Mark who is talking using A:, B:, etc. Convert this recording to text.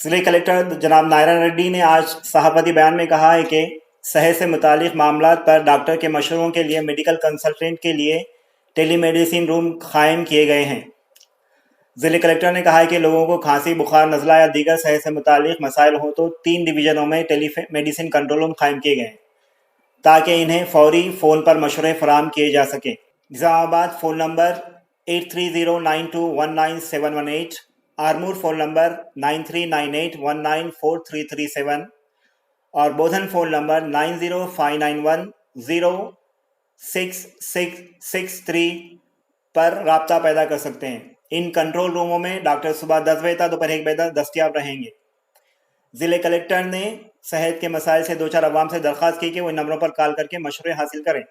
A: जिले कलेक्टर जनाब नायरा रेड्डी ने आज सहाफती बयान में कहा है कि सेहत से मुतालिक मामलात पर डॉक्टर के मशवरों के लिए मेडिकल कंसल्टेंट के लिए टेलीमेडिसिन रूम कायम किए गए हैं। जिले कलेक्टर ने कहा है कि लोगों को खांसी, बुखार, नज़ला या दीगर सेहत से मुतालिक मसाइल हो तो 3 डिवीज़नों में टेलीमेडिसिन कंट्रोल रूम कायम किए गए हैं ताकि इन्हें फौरी फ़ोन पर मशवरे फराहम किए जा सकें। Nizamabad phone number 8309219718, Armoor phone number 9398194337 और बोधन फ़ोन नंबर 9059106663 पर राब्ता पैदा कर सकते हैं। इन कंट्रोल रूमों में डॉक्टर सुबह 10 बजे तक दोपहर 1 बजे तक दस्तयाब रहेंगे। जिले कलेक्टर ने सेहत के मसाइल से दो चार अवाम से दरख्वास्त की कि वो इन नंबरों पर कॉल करके मशवरे हासिल करें।